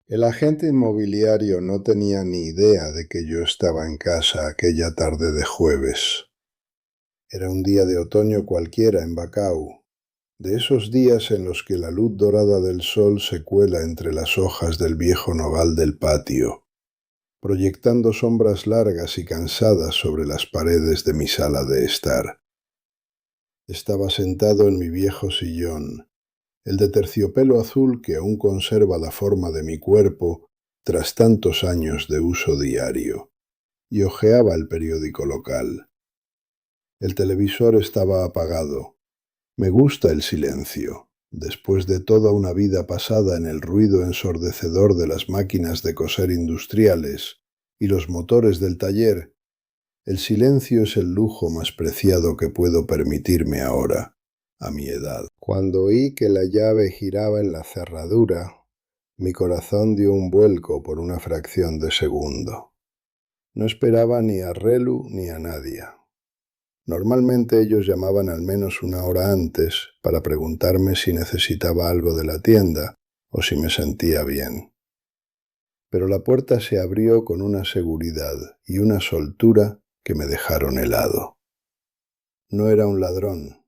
El agente inmobiliario no tenía ni idea de que yo estaba en casa aquella tarde de jueves. Era un día de otoño cualquiera en Bacau, de esos días en los que la luz dorada del sol se cuela entre las hojas del viejo nogal del patio, proyectando sombras largas y cansadas sobre las paredes de mi sala de estar. Estaba sentado en mi viejo sillón, el de terciopelo azul que aún conserva la forma de mi cuerpo tras tantos años de uso diario, y hojeaba el periódico local. El televisor estaba apagado. Me gusta el silencio. Después de toda una vida pasada en el ruido ensordecedor de las máquinas de coser industriales y los motores del taller, el silencio es el lujo más preciado que puedo permitirme ahora, a mi edad. Cuando oí que la llave giraba en la cerradura, mi corazón dio un vuelco por una fracción de segundo. No esperaba ni a Relu ni a Nadia. Normalmente ellos llamaban al menos una hora antes para preguntarme si necesitaba algo de la tienda o si me sentía bien. Pero la puerta se abrió con una seguridad y una soltura que me dejaron helado. No era un ladrón.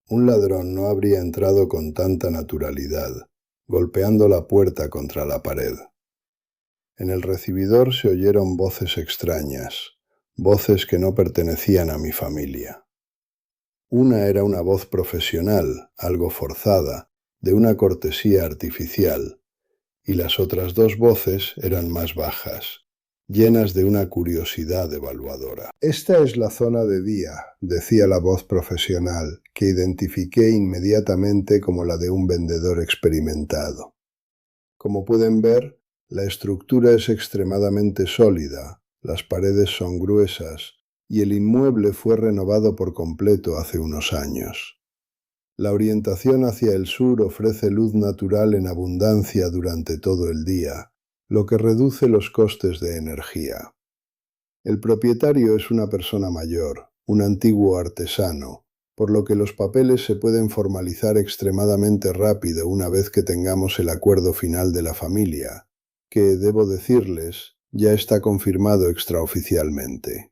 Un ladrón no habría entrado con tanta naturalidad, golpeando la puerta contra la pared. En el recibidor se oyeron voces extrañas, voces que no pertenecían a mi familia. Una era una voz profesional, algo forzada, de una cortesía artificial, y las otras dos voces eran más bajas, llenas de una curiosidad evaluadora. Esta es la zona de día, decía la voz profesional, que identifiqué inmediatamente como la de un vendedor experimentado. Como pueden ver, la estructura es extremadamente sólida, las paredes son gruesas, y el inmueble fue renovado por completo hace unos años. La orientación hacia el sur ofrece luz natural en abundancia durante todo el día, lo que reduce los costes de energía. El propietario es una persona mayor, un antiguo artesano, por lo que los papeles se pueden formalizar extremadamente rápido una vez que tengamos el acuerdo final de la familia, que, debo decirles, ya está confirmado extraoficialmente.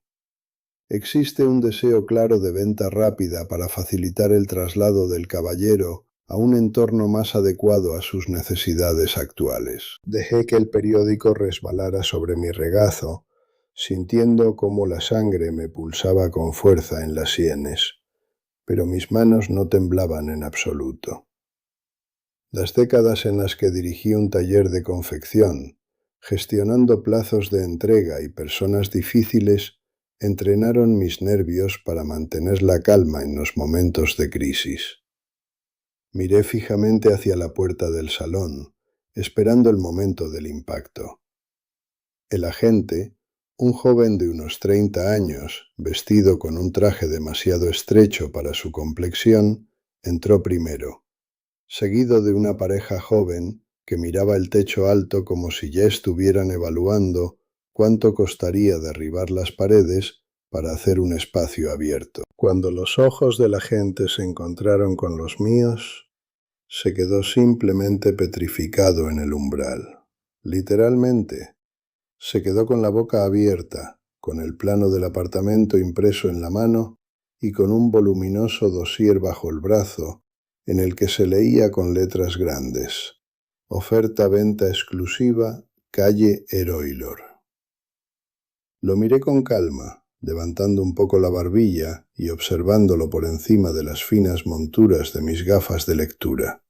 Existe un deseo claro de venta rápida para facilitar el traslado del caballero a un entorno más adecuado a sus necesidades actuales. Dejé que el periódico resbalara sobre mi regazo, sintiendo cómo la sangre me pulsaba con fuerza en las sienes, pero mis manos no temblaban en absoluto. Las décadas en las que dirigí un taller de confección, gestionando plazos de entrega y personas difíciles, entrenaron mis nervios para mantener la calma en los momentos de crisis. Miré fijamente hacia la puerta del salón, esperando el momento del impacto. El agente, un joven de unos 30 años, vestido con un traje demasiado estrecho para su complexión, entró primero, seguido de una pareja joven que miraba el techo alto como si ya estuvieran evaluando cuánto costaría derribar las paredes para hacer un espacio abierto. Cuando los ojos de la gente se encontraron con los míos, se quedó simplemente petrificado en el umbral. Literalmente, se quedó con la boca abierta, con el plano del apartamento impreso en la mano y con un voluminoso dossier bajo el brazo, en el que se leía con letras grandes: oferta-venta exclusiva, calle Eroilor. Lo miré con calma, levantando un poco la barbilla y observándolo por encima de las finas monturas de mis gafas de lectura.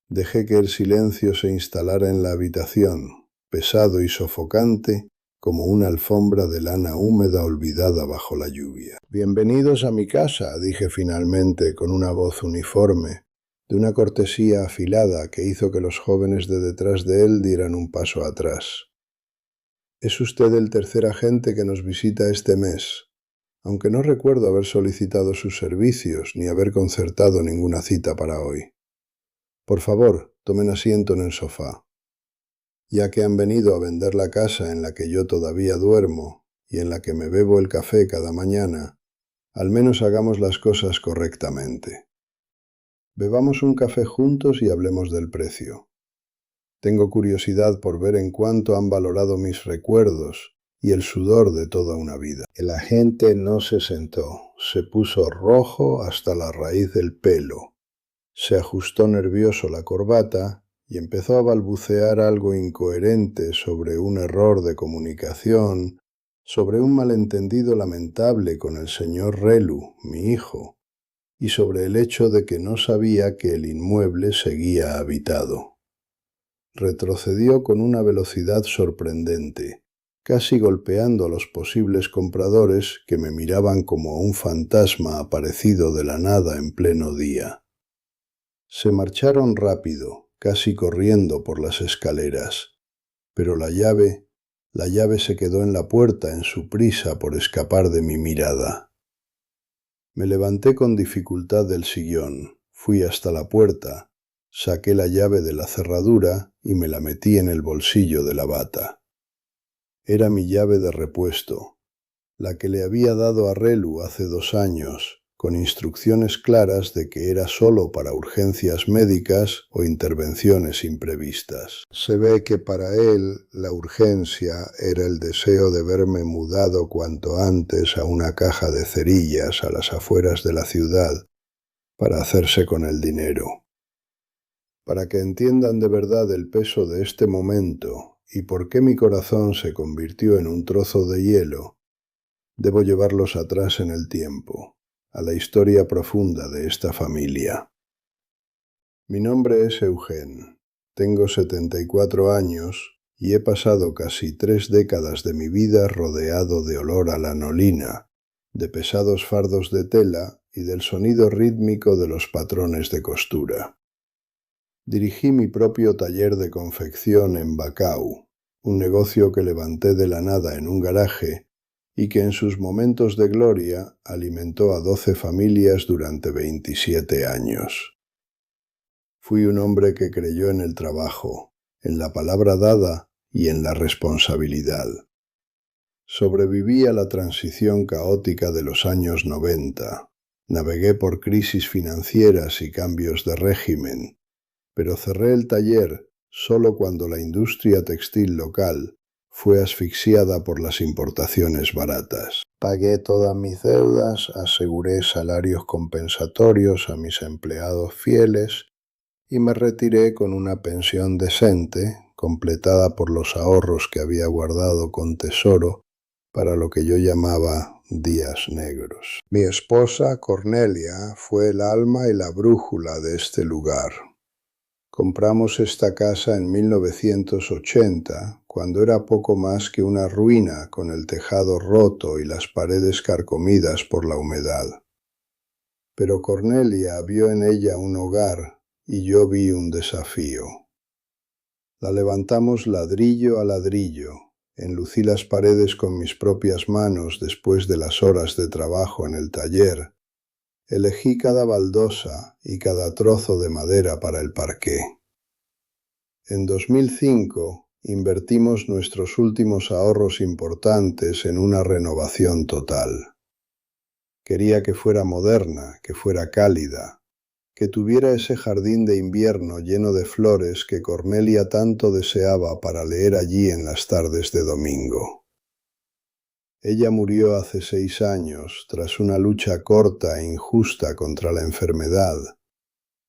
Dejé que el silencio se instalara en la habitación, pesado y sofocante como una alfombra de lana húmeda olvidada bajo la lluvia. «Bienvenidos a mi casa», dije finalmente con una voz uniforme, de una cortesía afilada que hizo que los jóvenes de detrás de él dieran un paso atrás. «Es usted el tercer agente que nos visita este mes, aunque no recuerdo haber solicitado sus servicios ni haber concertado ninguna cita para hoy. Por favor, tomen asiento en el sofá. Ya que han venido a vender la casa en la que yo todavía duermo y en la que me bebo el café cada mañana, al menos hagamos las cosas correctamente. Bebamos un café juntos y hablemos del precio. Tengo curiosidad por ver en cuánto han valorado mis recuerdos y el sudor de toda una vida. El agente no se sentó, se puso rojo hasta la raíz del pelo, se ajustó nervioso la corbata y empezó a balbucear algo incoherente sobre un error de comunicación, sobre un malentendido lamentable con el señor Relu, mi hijo, y sobre el hecho de que no sabía que el inmueble seguía habitado. Retrocedió con una velocidad sorprendente, casi golpeando a los posibles compradores que me miraban como un fantasma aparecido de la nada en pleno día. Se marcharon rápido, casi corriendo por las escaleras, pero la llave se quedó en la puerta en su prisa por escapar de mi mirada. Me levanté con dificultad del sillón, fui hasta la puerta, saqué la llave de la cerradura y me la metí en el bolsillo de la bata. Era mi llave de repuesto, la que le había dado a Relu hace 2 años, con instrucciones claras de que era solo para urgencias médicas o intervenciones imprevistas. Se ve que para él la urgencia era el deseo de verme mudado cuanto antes a una caja de cerillas a las afueras de la ciudad para hacerse con el dinero. Para que entiendan de verdad el peso de este momento y por qué mi corazón se convirtió en un trozo de hielo, debo llevarlos atrás en el tiempo, a la historia profunda de esta familia. Mi nombre es Eugen, tengo 74 años y he pasado casi 3 décadas de mi vida rodeado de olor a lanolina, de pesados fardos de tela y del sonido rítmico de los patrones de costura. Dirigí mi propio taller de confección en Bacău, un negocio que levanté de la nada en un garaje y que en sus momentos de gloria alimentó a 12 familias durante 27 años. Fui un hombre que creyó en el trabajo, en la palabra dada y en la responsabilidad. Sobreviví a la transición caótica de los años 90, navegué por crisis financieras y cambios de régimen, pero cerré el taller solo cuando la industria textil local fue asfixiada por las importaciones baratas. Pagué todas mis deudas, aseguré salarios compensatorios a mis empleados fieles y me retiré con una pensión decente, completada por los ahorros que había guardado con tesoro para lo que yo llamaba días negros. Mi esposa, Cornelia, fue el alma y la brújula de este lugar. Compramos esta casa en 1980, cuando era poco más que una ruina con el tejado roto y las paredes carcomidas por la humedad. Pero Cornelia vio en ella un hogar y yo vi un desafío. La levantamos ladrillo a ladrillo, enlucí las paredes con mis propias manos después de las horas de trabajo en el taller. Elegí cada baldosa y cada trozo de madera para el parqué. En 2005 invertimos nuestros últimos ahorros importantes en una renovación total. Quería que fuera moderna, que fuera cálida, que tuviera ese jardín de invierno lleno de flores que Cornelia tanto deseaba para leer allí en las tardes de domingo. Ella murió hace 6 años, tras una lucha corta e injusta contra la enfermedad,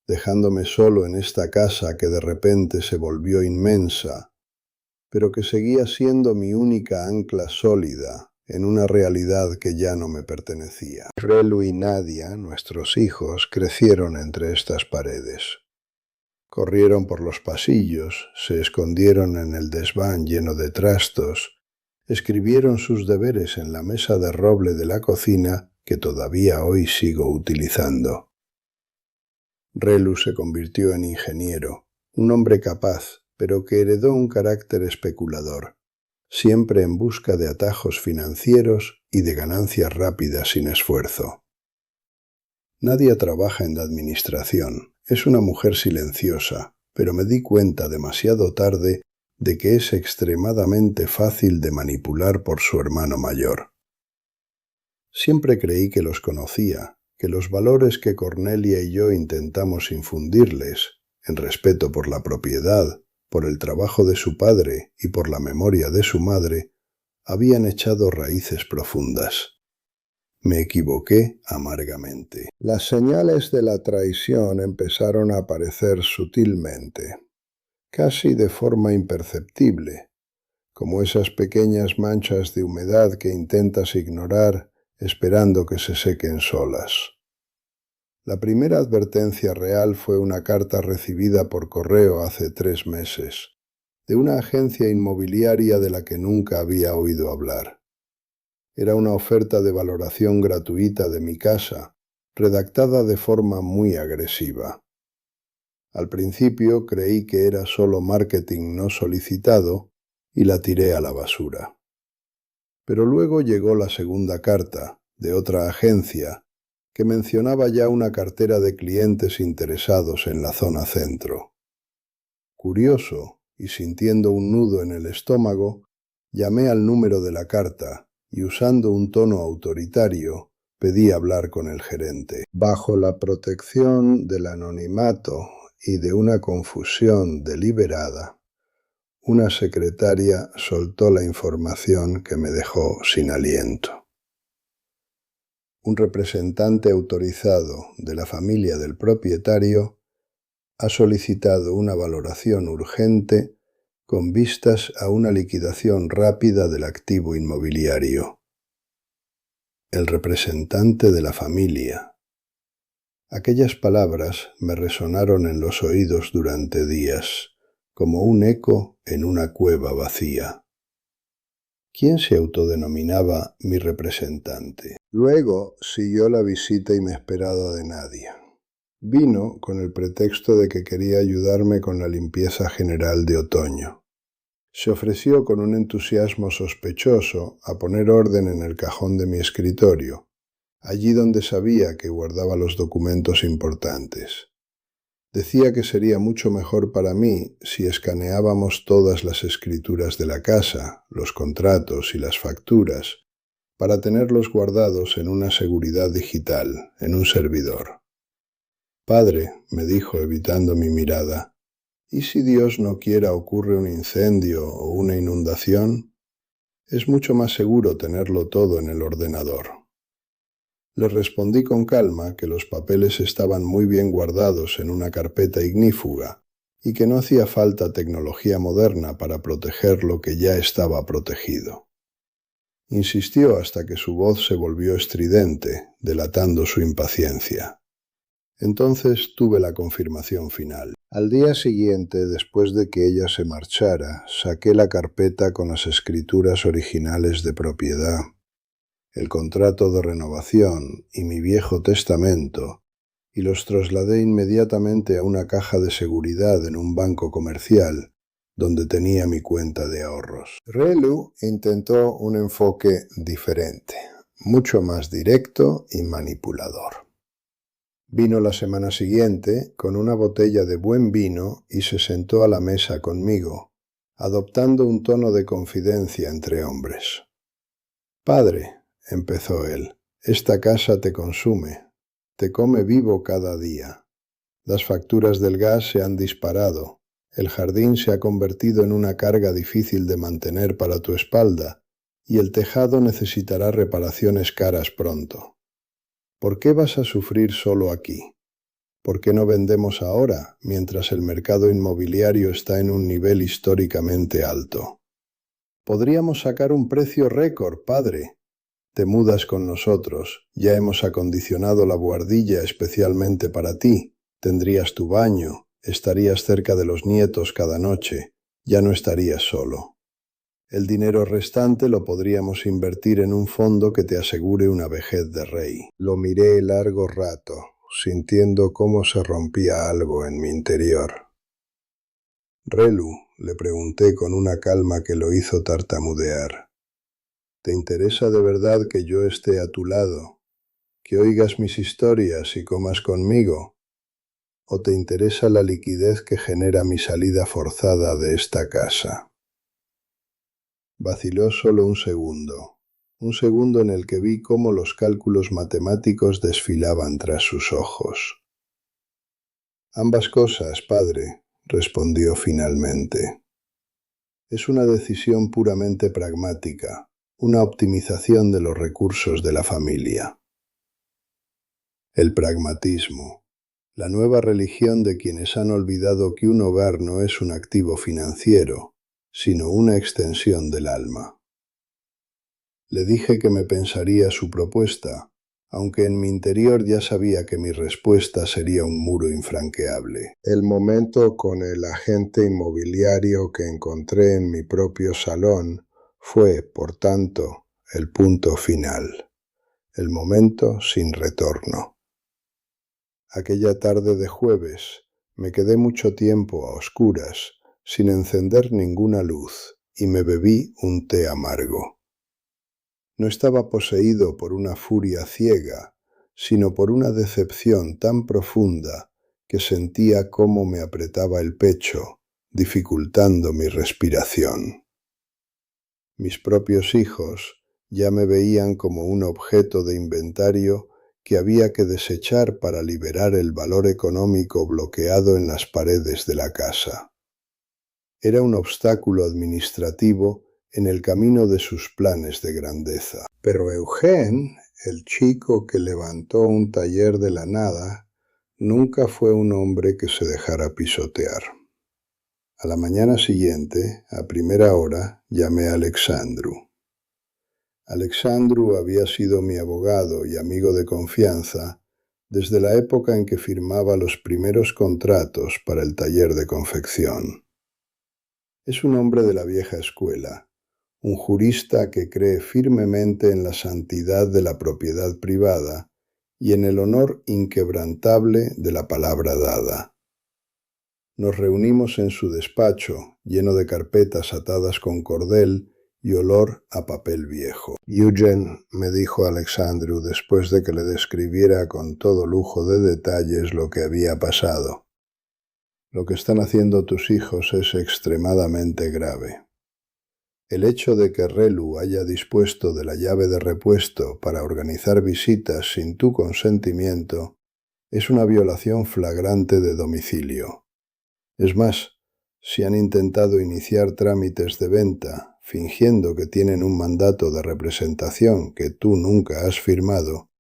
dejándome solo en esta casa que de repente se volvió inmensa, pero que seguía siendo mi única ancla sólida en una realidad que ya no me pertenecía. Relu y Nadia, nuestros hijos, crecieron entre estas paredes. Corrieron por los pasillos, se escondieron en el desván lleno de trastos, escribieron sus deberes en la mesa de roble de la cocina que todavía hoy sigo utilizando. Relu se convirtió en ingeniero, un hombre capaz, pero que heredó un carácter especulador, siempre en busca de atajos financieros y de ganancias rápidas sin esfuerzo. Nadia trabaja en la administración, es una mujer silenciosa, pero me di cuenta demasiado tarde de que es extremadamente fácil de manipular por su hermano mayor. Siempre creí que los conocía, que los valores que Cornelia y yo intentamos infundirles, en respeto por la propiedad, por el trabajo de su padre y por la memoria de su madre, habían echado raíces profundas. Me equivoqué amargamente. Las señales de la traición empezaron a aparecer sutilmente, casi de forma imperceptible, como esas pequeñas manchas de humedad que intentas ignorar esperando que se sequen solas. La primera advertencia real fue una carta recibida por correo hace 3 meses, de una agencia inmobiliaria de la que nunca había oído hablar. Era una oferta de valoración gratuita de mi casa, redactada de forma muy agresiva. Al principio creí que era solo marketing no solicitado y la tiré a la basura. Pero luego llegó la segunda carta, de otra agencia, que mencionaba ya una cartera de clientes interesados en la zona centro. Curioso, y sintiendo un nudo en el estómago, llamé al número de la carta y usando un tono autoritario, pedí hablar con el gerente. Bajo la protección del anonimato y de una confusión deliberada, una secretaria soltó la información que me dejó sin aliento. Un representante autorizado de la familia del propietario ha solicitado una valoración urgente con vistas a una liquidación rápida del activo inmobiliario. El representante de la familia. Aquellas palabras me resonaron en los oídos durante días, como un eco en una cueva vacía. ¿Quién se autodenominaba mi representante? Luego siguió la visita inesperada de Nadia. Vino con el pretexto de que quería ayudarme con la limpieza general de otoño. Se ofreció con un entusiasmo sospechoso a poner orden en el cajón de mi escritorio, allí donde sabía que guardaba los documentos importantes. Decía que sería mucho mejor para mí si escaneábamos todas las escrituras de la casa, los contratos y las facturas, para tenerlos guardados en una seguridad digital, en un servidor. Padre, me dijo evitando mi mirada, ¿y si Dios no quiera ocurre un incendio o una inundación? Es mucho más seguro tenerlo todo en el ordenador. Le respondí con calma que los papeles estaban muy bien guardados en una carpeta ignífuga y que no hacía falta tecnología moderna para proteger lo que ya estaba protegido. Insistió hasta que su voz se volvió estridente, delatando su impaciencia. Entonces tuve la confirmación final. Al día siguiente, después de que ella se marchara, saqué la carpeta con las escrituras originales de propiedad, el contrato de renovación y mi viejo testamento, y los trasladé inmediatamente a una caja de seguridad en un banco comercial, donde tenía mi cuenta de ahorros. Relu intentó un enfoque diferente, mucho más directo y manipulador. Vino la semana siguiente con una botella de buen vino y se sentó a la mesa conmigo, adoptando un tono de confidencia entre hombres. «Padre», empezó él, «esta casa te consume, te come vivo cada día. Las facturas del gas se han disparado, el jardín se ha convertido en una carga difícil de mantener para tu espalda y el tejado necesitará reparaciones caras pronto. ¿Por qué vas a sufrir solo aquí? ¿Por qué no vendemos ahora, mientras el mercado inmobiliario está en un nivel históricamente alto? Podríamos sacar un precio récord, padre. Te mudas con nosotros, ya hemos acondicionado la buhardilla especialmente para ti, tendrías tu baño, estarías cerca de los nietos cada noche, ya no estarías solo. El dinero restante lo podríamos invertir en un fondo que te asegure una vejez de rey». Lo miré largo rato, sintiendo cómo se rompía algo en mi interior. «Relu», le pregunté con una calma que lo hizo tartamudear, ¿te interesa de verdad que yo esté a tu lado, que oigas mis historias y comas conmigo? ¿O te interesa la liquidez que genera mi salida forzada de esta casa? Vaciló solo un segundo en el que vi cómo los cálculos matemáticos desfilaban tras sus ojos. «Ambas cosas, padre», respondió finalmente. Es una decisión puramente pragmática, una optimización de los recursos de la familia. El pragmatismo, la nueva religión de quienes han olvidado que un hogar no es un activo financiero, sino una extensión del alma. Le dije que me pensaría su propuesta, aunque en mi interior ya sabía que mi respuesta sería un muro infranqueable. El momento con el agente inmobiliario que encontré en mi propio salón fue, por tanto, el punto final, el momento sin retorno. Aquella tarde de jueves me quedé mucho tiempo a oscuras, sin encender ninguna luz, y me bebí un té amargo. No estaba poseído por una furia ciega, sino por una decepción tan profunda que sentía cómo me apretaba el pecho, dificultando mi respiración. Mis propios hijos ya me veían como un objeto de inventario que había que desechar para liberar el valor económico bloqueado en las paredes de la casa. Era un obstáculo administrativo en el camino de sus planes de grandeza. Pero Eugene, el chico que levantó un taller de la nada, nunca fue un hombre que se dejara pisotear. A la mañana siguiente, a primera hora, llamé a Alexandru. Alexandru había sido mi abogado y amigo de confianza desde la época en que firmaba los primeros contratos para el taller de confección. Es un hombre de la vieja escuela, un jurista que cree firmemente en la santidad de la propiedad privada y en el honor inquebrantable de la palabra dada. Nos reunimos en su despacho, lleno de carpetas atadas con cordel y olor a papel viejo. Eugene, me dijo Alexandru después de que le describiera con todo lujo de detalles lo que había pasado. Lo que están haciendo tus hijos es extremadamente grave. El hecho de que Relu haya dispuesto de la llave de repuesto para organizar visitas sin tu consentimiento es una violación flagrante de domicilio. Es más, si han intentado iniciar trámites de venta fingiendo que tienen un mandato de representación que tú nunca has firmado,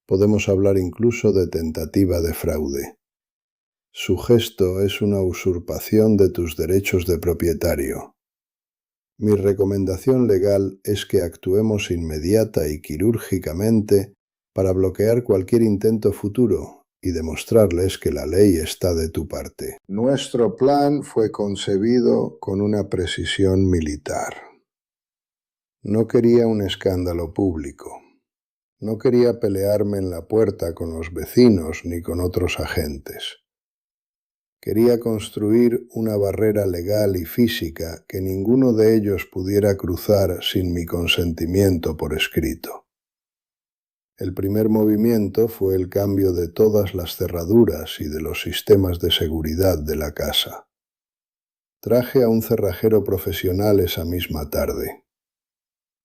podemos hablar incluso de tentativa de fraude. Su gesto es una usurpación de tus derechos de propietario. Mi recomendación legal es que actuemos inmediata y quirúrgicamente para bloquear cualquier intento futuro y demostrarles que la ley está de tu parte. Nuestro plan fue concebido con una precisión militar. No quería un escándalo público. No quería pelearme en la puerta con los vecinos ni con otros agentes. Quería construir una barrera legal y física que ninguno de ellos pudiera cruzar sin mi consentimiento por escrito. El primer movimiento fue el cambio de todas las cerraduras y de los sistemas de seguridad de la casa. Traje a un cerrajero profesional esa misma tarde.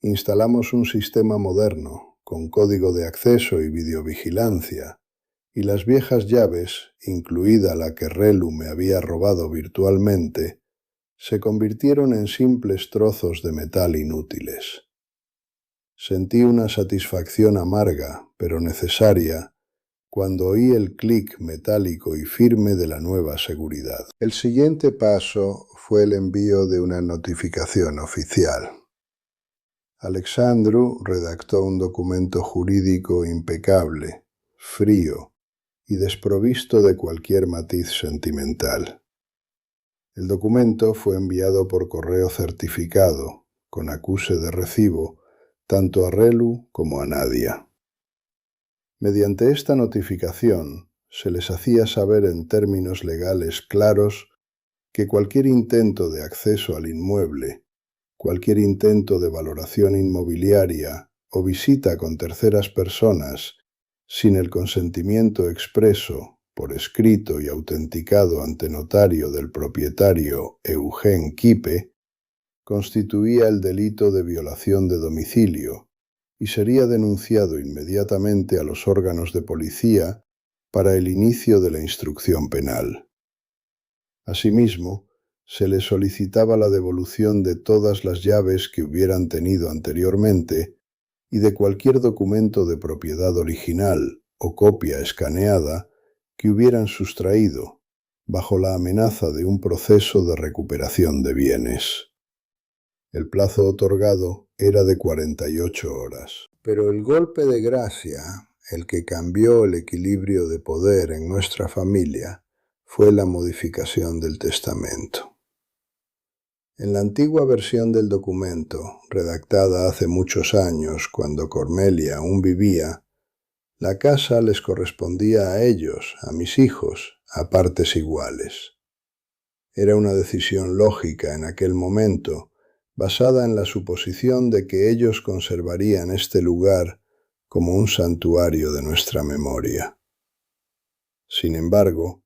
Instalamos un sistema moderno, con código de acceso y videovigilancia, y las viejas llaves, incluida la que Relu me había robado virtualmente, se convirtieron en simples trozos de metal inútiles. Sentí una satisfacción amarga, pero necesaria, cuando oí el clic metálico y firme de la nueva seguridad. El siguiente paso fue el envío de una notificación oficial. Alexandru redactó un documento jurídico impecable, frío y desprovisto de cualquier matiz sentimental. El documento fue enviado por correo certificado, con acuse de recibo, tanto a Relu como a Nadia. Mediante esta notificación, se les hacía saber en términos legales claros que cualquier intento de acceso al inmueble, cualquier intento de valoración inmobiliaria o visita con terceras personas sin el consentimiento expreso, por escrito y autenticado ante notario del propietario Eugene Quipe, constituía el delito de violación de domicilio y sería denunciado inmediatamente a los órganos de policía para el inicio de la instrucción penal. Asimismo, se le solicitaba la devolución de todas las llaves que hubieran tenido anteriormente y de cualquier documento de propiedad original o copia escaneada que hubieran sustraído, bajo la amenaza de un proceso de recuperación de bienes. El plazo otorgado era de 48 horas. Pero el golpe de gracia, el que cambió el equilibrio de poder en nuestra familia, fue la modificación del testamento. En la antigua versión del documento, redactada hace muchos años, cuando Cornelia aún vivía, la casa les correspondía a ellos, a mis hijos, a partes iguales. Era una decisión lógica en aquel momento, basada en la suposición de que ellos conservarían este lugar como un santuario de nuestra memoria. Sin embargo,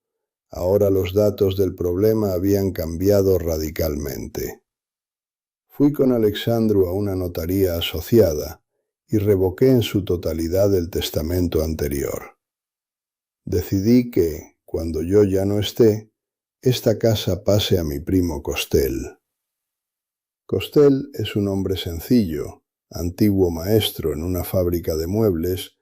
ahora los datos del problema habían cambiado radicalmente. Fui con Alexandru a una notaría asociada y revoqué en su totalidad el testamento anterior. Decidí que, cuando yo ya no esté, esta casa pase a mi primo Costel. Costel es un hombre sencillo, antiguo maestro en una fábrica de muebles,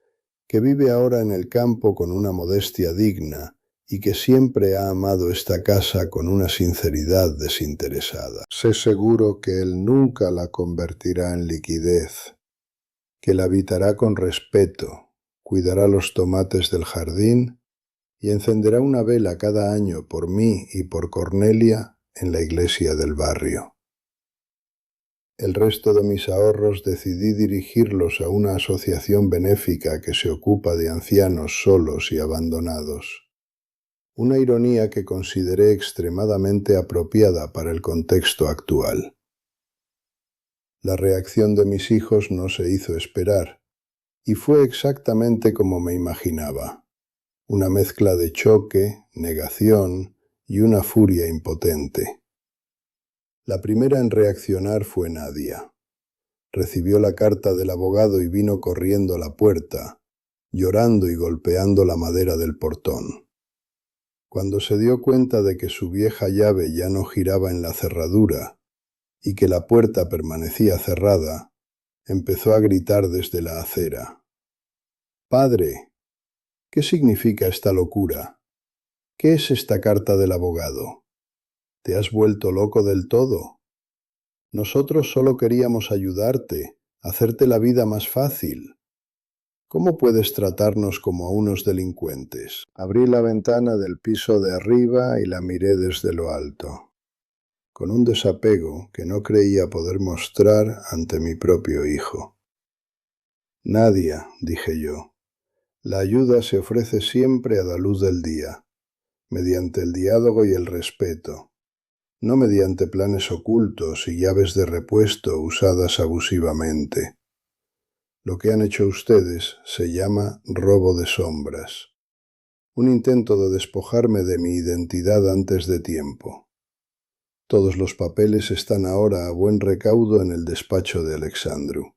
que vive ahora en el campo con una modestia digna y que siempre ha amado esta casa con una sinceridad desinteresada. Sé seguro que él nunca la convertirá en liquidez, que la habitará con respeto, cuidará los tomates del jardín y encenderá una vela cada año por mí y por Cornelia en la iglesia del barrio. El resto de mis ahorros decidí dirigirlos a una asociación benéfica que se ocupa de ancianos solos y abandonados. Una ironía que consideré extremadamente apropiada para el contexto actual. La reacción de mis hijos no se hizo esperar, y fue exactamente como me imaginaba. Una mezcla de choque, negación y una furia impotente. La primera en reaccionar fue Nadia. Recibió la carta del abogado y vino corriendo a la puerta, llorando y golpeando la madera del portón. Cuando se dio cuenta de que su vieja llave ya no giraba en la cerradura y que la puerta permanecía cerrada, empezó a gritar desde la acera. «Padre, ¿qué significa esta locura? ¿Qué es esta carta del abogado? ¿Te has vuelto loco del todo? Nosotros solo queríamos ayudarte, hacerte la vida más fácil. ¿Cómo puedes tratarnos como a unos delincuentes?» Abrí la ventana del piso de arriba y la miré desde lo alto, con un desapego que no creía poder mostrar ante mi propio hijo. «Nadia», dije yo, «la ayuda se ofrece siempre a la luz del día, mediante el diálogo y el respeto, no mediante planes ocultos y llaves de repuesto usadas abusivamente. Lo que han hecho ustedes se llama robo de sombras, un intento de despojarme de mi identidad antes de tiempo. Todos los papeles están ahora a buen recaudo en el despacho de Alexandru.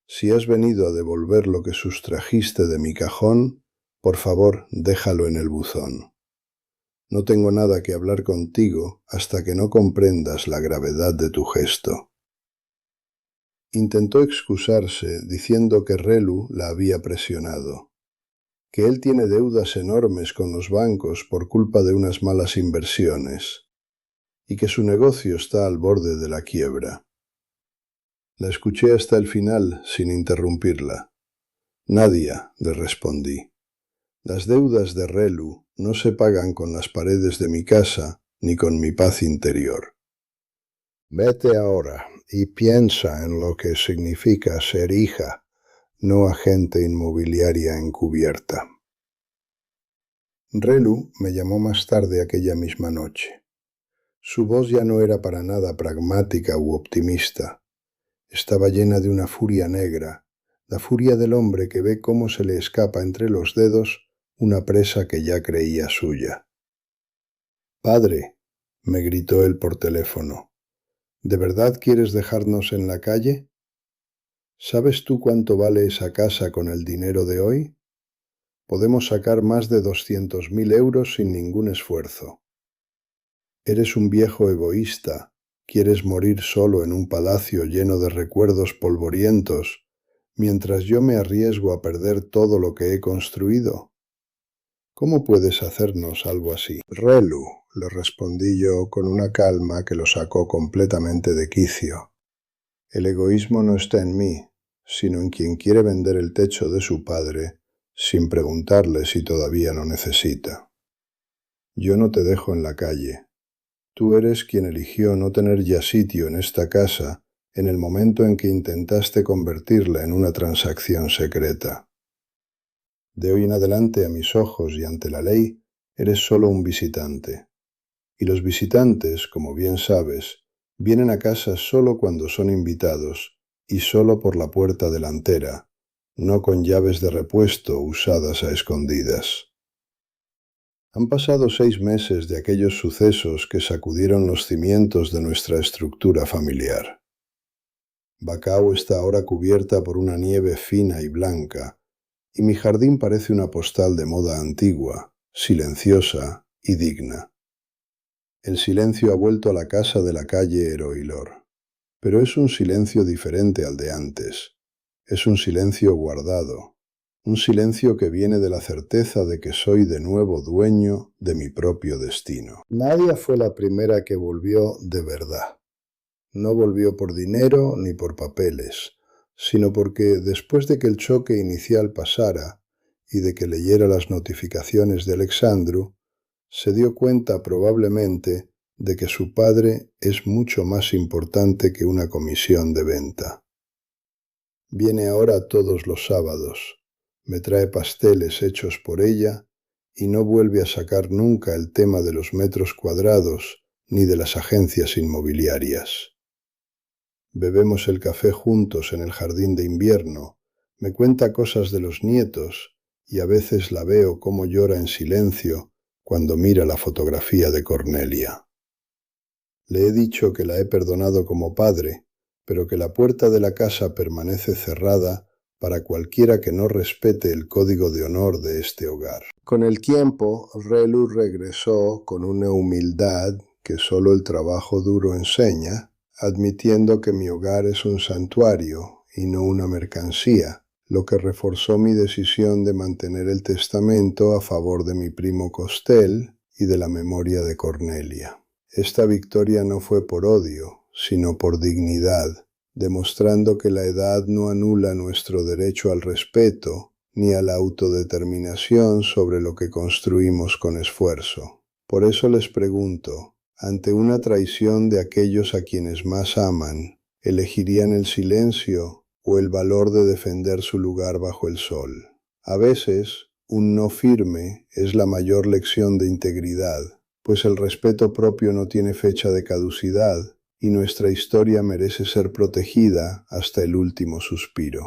Si has venido a devolver lo que sustrajiste de mi cajón, por favor, déjalo en el buzón. No tengo nada que hablar contigo hasta que no comprendas la gravedad de tu gesto». Intentó excusarse diciendo que Relu la había presionado, que él tiene deudas enormes con los bancos por culpa de unas malas inversiones y que su negocio está al borde de la quiebra. La escuché hasta el final sin interrumpirla. «Nadia», le respondí, «las deudas de Relu no se pagan con las paredes de mi casa ni con mi paz interior. Vete ahora y piensa en lo que significa ser hija, no agente inmobiliaria encubierta». Relu me llamó más tarde aquella misma noche. Su voz ya no era para nada pragmática u optimista. Estaba llena de una furia negra, la furia del hombre que ve cómo se le escapa entre los dedos una presa que ya creía suya. «Padre», me gritó él por teléfono, «¿de verdad quieres dejarnos en la calle? ¿Sabes tú cuánto vale esa casa con el dinero de hoy? Podemos sacar más de 200.000 euros sin ningún esfuerzo. Eres un viejo egoísta. Quieres morir solo en un palacio lleno de recuerdos polvorientos, mientras yo me arriesgo a perder todo lo que he construido. ¿Cómo puedes hacernos algo así? Relu, le respondí yo con una calma que lo sacó completamente de quicio. El egoísmo no está en mí, sino en quien quiere vender el techo de su padre sin preguntarle si todavía lo necesita. Yo no te dejo en la calle. Tú eres quien eligió no tener ya sitio en esta casa en el momento en que intentaste convertirla en una transacción secreta. De hoy en adelante, a mis ojos y ante la ley, eres solo un visitante. Y los visitantes, como bien sabes, vienen a casa solo cuando son invitados y solo por la puerta delantera, no con llaves de repuesto usadas a escondidas. Han pasado 6 meses de aquellos sucesos que sacudieron los cimientos de nuestra estructura familiar. Bacau está ahora cubierta por una nieve fina y blanca, y mi jardín parece una postal de moda antigua, silenciosa y digna. El silencio ha vuelto a la casa de la calle Heroilor, pero es un silencio diferente al de antes. Es un silencio guardado, un silencio que viene de la certeza de que soy de nuevo dueño de mi propio destino. Nadia fue la primera que volvió de verdad. No volvió por dinero ni por papeles, sino porque después de que el choque inicial pasara y de que leyera las notificaciones de Alexandru, se dio cuenta probablemente de que su padre es mucho más importante que una comisión de venta. Viene ahora todos los sábados, me trae pasteles hechos por ella y no vuelve a sacar nunca el tema de los metros cuadrados ni de las agencias inmobiliarias. Bebemos el café juntos en el jardín de invierno, me cuenta cosas de los nietos y a veces la veo cómo llora en silencio cuando mira la fotografía de Cornelia. Le he dicho que la he perdonado como padre, pero que la puerta de la casa permanece cerrada para cualquiera que no respete el código de honor de este hogar. Con el tiempo, Relu regresó con una humildad que solo el trabajo duro enseña, admitiendo que mi hogar es un santuario y no una mercancía, lo que reforzó mi decisión de mantener el testamento a favor de mi primo Costel y de la memoria de Cornelia. Esta victoria no fue por odio, sino por dignidad, demostrando que la edad no anula nuestro derecho al respeto ni a la autodeterminación sobre lo que construimos con esfuerzo. Por eso les pregunto, ante una traición de aquellos a quienes más aman, ¿elegirían el silencio o el valor de defender su lugar bajo el sol? A veces, un no firme es la mayor lección de integridad, pues el respeto propio no tiene fecha de caducidad y nuestra historia merece ser protegida hasta el último suspiro.